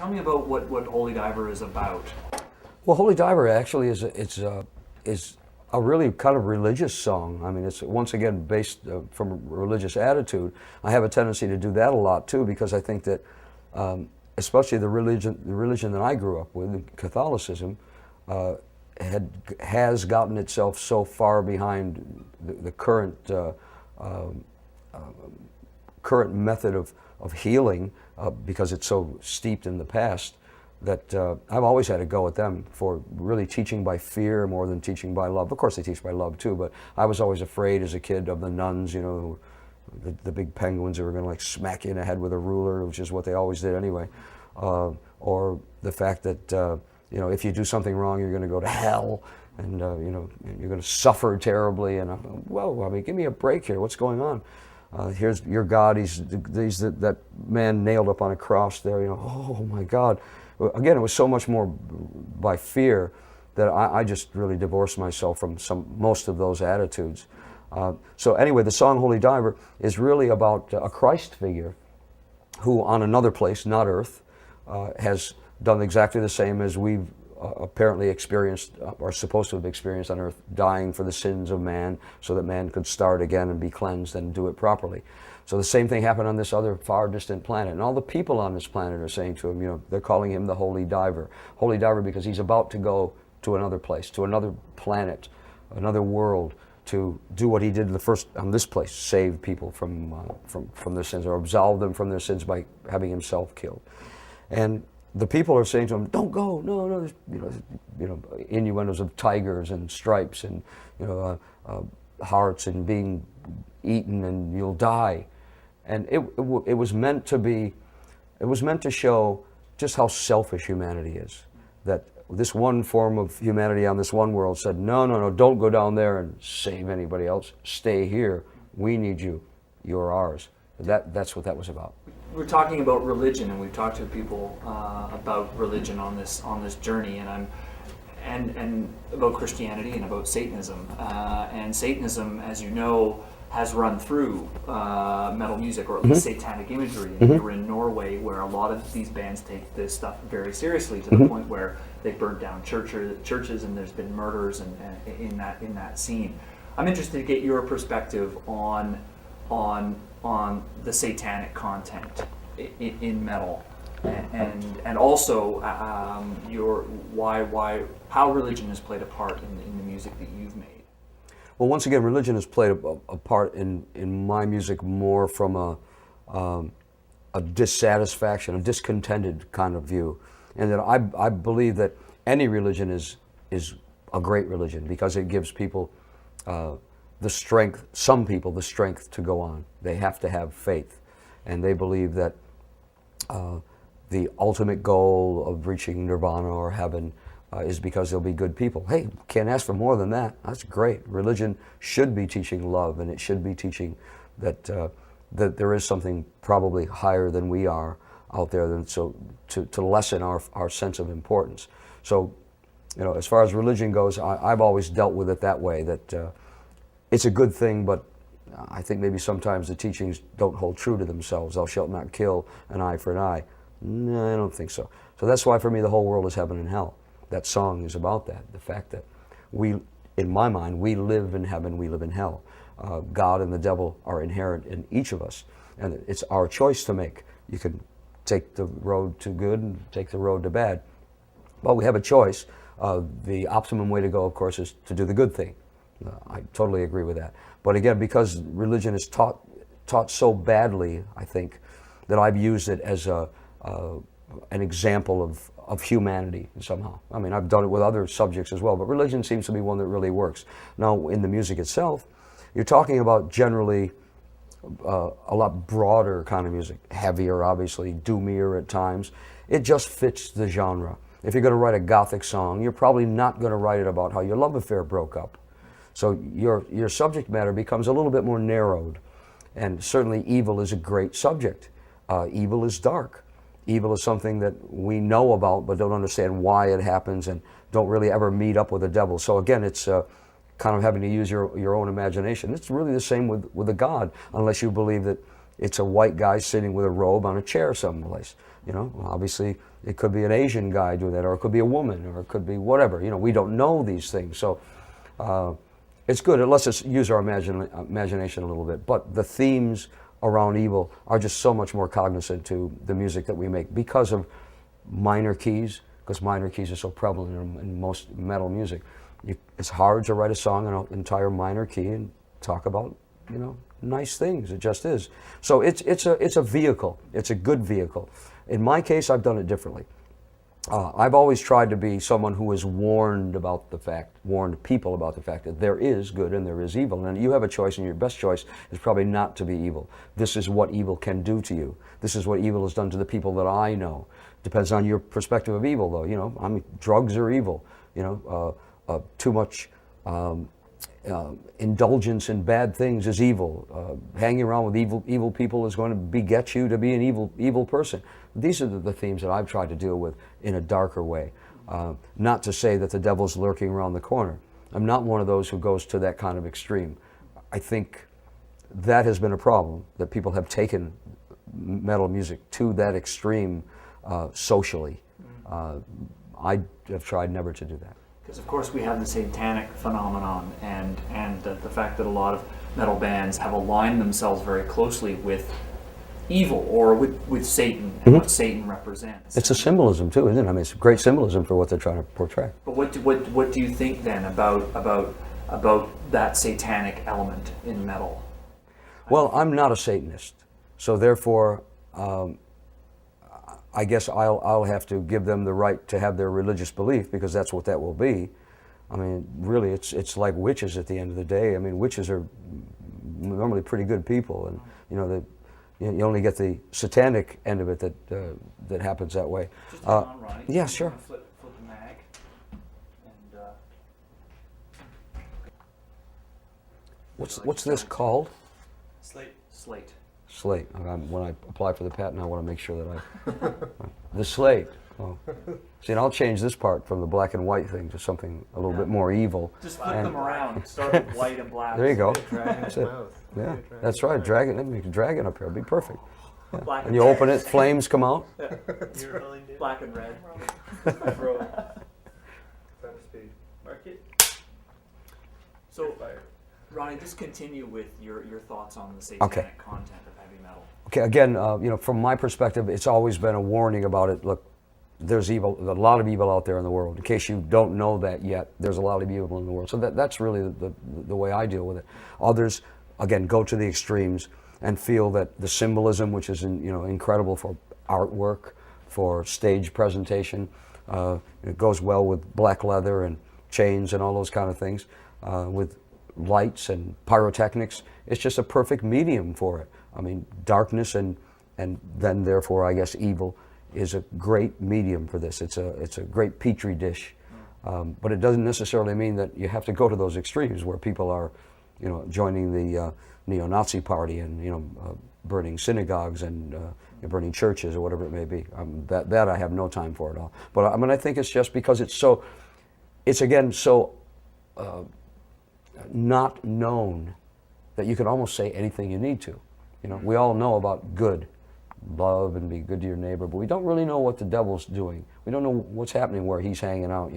Tell me about what Holy Diver is about. Well, Holy Diver actually is a really kind of religious song. I mean, it's once again based from a religious attitude. I have a tendency to do that a lot too, because I think that, especially the religion that I grew up with, Catholicism, has gotten itself so far behind the current current method of healing, because it's so steeped in the past, that I've always had to go at them for really teaching by fear more than teaching by love. Of course they teach by love too, but I was always afraid as a kid of the nuns, you know, the big penguins who were going to like smack you in the head with a ruler, which is what they always did anyway. Or the fact that, you know, if you do something wrong, you're going to go to hell, and you know, you're going to suffer terribly. And I'm, whoa, I mean, give me a break here. What's going on? Here's your God. He's that man nailed up on a cross there. You know, oh my God. Again, it was so much more by fear that I just really divorced myself from most of those attitudes. So anyway, the song Holy Diver is really about a Christ figure who on another place, not Earth, has done exactly the same as we've apparently experienced, or supposed to have experienced on Earth, dying for the sins of man so that man could start again and be cleansed and do it properly. So the same thing happened on this other far distant planet. And all the people on this planet are saying to him, you know, they're calling him the Holy Diver. Holy Diver because he's about to go to another place, to another planet, another world, to do what he did on this place, save people from their sins, or absolve them from their sins by having himself killed. And the people are saying to him, "Don't go, no." You know, innuendos of tigers and stripes and, you know, hearts and being eaten and you'll die. And it was meant to be, it was meant to show just how selfish humanity is. That this one form of humanity on this one world said, no, don't go down there and save anybody else. Stay here. We need you. You're ours. That's what that was about. We're talking about religion, and we've talked to people about religion on this journey, and about Christianity and about Satanism. And Satanism, as you know, has run through metal music, or at least satanic imagery. And we were in Norway, where a lot of these bands take this stuff very seriously, to the point where they burned down churches, and there's been murders in that scene. I'm interested to get your perspective on the satanic content in metal, and also how religion has played a part in the music that you've made. Well, once again, religion has played a part in my music more from a dissatisfaction, a discontented kind of view, and that I believe that any religion is a great religion because it gives people the strength, some people the strength to go on. They have to have faith, and they believe that the ultimate goal of reaching nirvana or heaven is because they'll be good people. Hey, can't ask for more than that. That's great. Religion should be teaching love, and it should be teaching that that there is something probably higher than we are out there, to lessen our sense of importance. So, you know, as far as religion goes, I've always dealt with it that way, that it's a good thing, but I think maybe sometimes the teachings don't hold true to themselves. Thou shalt not kill, an eye for an eye. No, I don't think so. So that's why for me the whole world is heaven and hell. That song is about that, the fact that we, in my mind, we live in heaven, we live in hell. God and the devil are inherent in each of us, and it's our choice to make. You can take the road to good and take the road to bad. Well, we have a choice. The optimum way to go, of course, is to do the good thing. I totally agree with that. But again, because religion is taught so badly, I think, that I've used it as an example of humanity somehow. I mean, I've done it with other subjects as well, but religion seems to be one that really works. Now, in the music itself, you're talking about generally a lot broader kind of music, heavier, obviously, doomier at times. It just fits the genre. If you're going to write a gothic song, you're probably not going to write it about how your love affair broke up. So your subject matter becomes a little bit more narrowed. And certainly evil is a great subject. Evil is dark. Evil is something that we know about but don't understand why it happens and don't really ever meet up with the devil. So again, it's kind of having to use your own imagination. It's really the same with a God, unless you believe that it's a white guy sitting with a robe on a chair someplace. You know, obviously it could be an Asian guy doing that, or it could be a woman, or it could be whatever. You know, we don't know these things, so it's good. It lets us use our imagination a little bit. But the themes around evil are just so much more cognizant to the music that we make because of minor keys, because minor keys are so prevalent in most metal music. It's hard to write a song in an entire minor key and talk about, you know, nice things. It just is. So it's a vehicle. It's a good vehicle. In my case, I've done it differently. I've always tried to be someone who has warned people about the fact that there is good and there is evil. And you have a choice, and your best choice is probably not to be evil. This is what evil can do to you. This is what evil has done to the people that I know. Depends on your perspective of evil, though. You know, I mean, drugs are evil. You know, too much indulgence in bad things is evil. Hanging around with evil people is going to beget you to be an evil person. These are the themes that I've tried to deal with in a darker way. Not to say that the devil's lurking around the corner. I'm not one of those who goes to that kind of extreme. I think that has been a problem, that people have taken metal music to that extreme socially. I have tried never to do that. Because of course we have the satanic phenomenon, and the fact that a lot of metal bands have aligned themselves very closely with evil, or with Satan, and what Satan represents. It's a symbolism too, isn't it? I mean, it's a great symbolism for what they're trying to portray. But what do you think then about that satanic element in metal? Well, I'm not a Satanist, so therefore, I guess I'll have to give them the right to have their religious belief, because that's what that will be. I mean, really, it's like witches at the end of the day. I mean, witches are normally pretty good people, and you know, you only get the satanic end of it that happens that way. Just hang on, Ronnie. Yeah, sure. Flip the mag. And What's this called? Slate. Slate. When I apply for the patent, I want to make sure that the slate. Oh. See, and I'll change this part from the black and white thing to something a little bit more evil. Just flip them around. Start with white and black. There you go. That's it. Yeah, that's right. Dragon. Let me dragon up here. It'll be perfect. Yeah. Black And you open it, flames come out. Black and red. So, Ronnie, just continue with your thoughts on the satanic content of heavy metal. Okay, again, you know, from my perspective, it's always been a warning about it. Look, there's evil, a lot of evil out there in the world. In case you don't know that yet, there's a lot of evil in the world. So that's really the way I deal with it. Others, again, go to the extremes and feel that the symbolism, which is incredible for artwork, for stage presentation, it goes well with black leather and chains and all those kind of things, with lights and pyrotechnics. It's just a perfect medium for it. I mean, darkness and then therefore, I guess, evil is a great medium for this. It's a great petri dish, but it doesn't necessarily mean that you have to go to those extremes where people are, joining the neo-Nazi party and burning synagogues and burning churches or whatever it may be. That I have no time for at all. But I mean, I think it's just because it's again so not known that you can almost say anything you need to. We all know about good. Love and be good to your neighbor, but we don't really know what the devil's doing. We don't know what's happening where he's hanging out.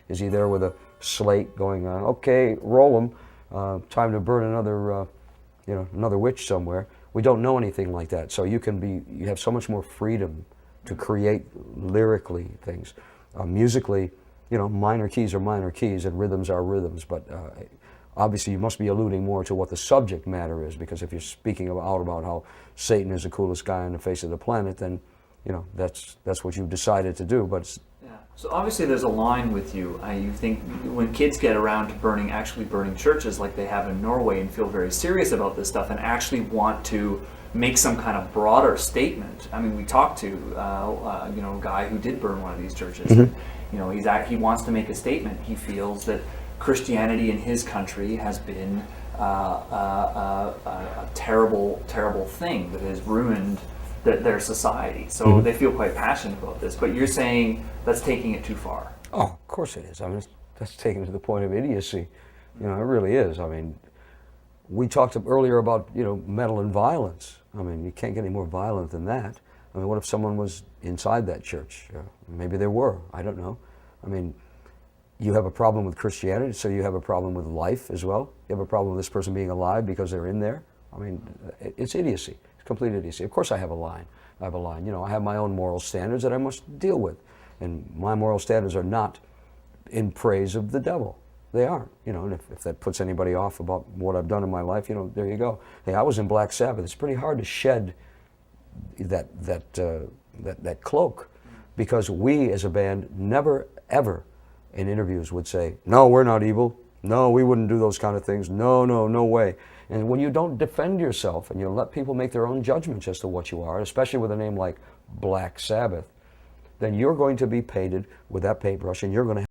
Is he there with a slate going on? Okay, roll him. Time to burn another witch somewhere. We don't know anything like that. So you have so much more freedom to create lyrically things. Musically, minor keys are minor keys and rhythms are rhythms. But obviously, you must be alluding more to what the subject matter is, because if you're speaking about how Satan is the coolest guy on the face of the planet, then that's what you've decided to do. But so obviously, there's a line with you. You think when kids get around to actually burning churches like they have in Norway, and feel very serious about this stuff, and actually want to make some kind of broader statement. I mean, we talked to a guy who did burn one of these churches. Mm-hmm. He wants to make a statement. He feels that Christianity in his country has been a terrible, terrible thing that has ruined their society. So mm-hmm. They feel quite passionate about this. But you're saying that's taking it too far. Oh, of course it is. I mean, that's taken to the point of idiocy. It really is. I mean, we talked earlier about metal and violence. I mean, you can't get any more violent than that. I mean, what if someone was inside that church. Maybe there were. I don't know. I mean, you have a problem with Christianity, so you have a problem with life as well. You have a problem with this person being alive because they're in there. I mean, it's idiocy. It's complete idiocy. Of course I have a line. I have a line. You know, I have my own moral standards that I must deal with. And my moral standards are not in praise of the devil. They aren't. You know, and if that puts anybody off about what I've done in my life, you know, there you go. Hey, I was in Black Sabbath. It's pretty hard to shed that cloak, because we as a band never, ever in interviews would say, no, we're not evil. No, we wouldn't do those kind of things. No, no, no way. And when you don't defend yourself and you let people make their own judgments as to what you are, especially with a name like Black Sabbath, then you're going to be painted with that paintbrush, and you're going to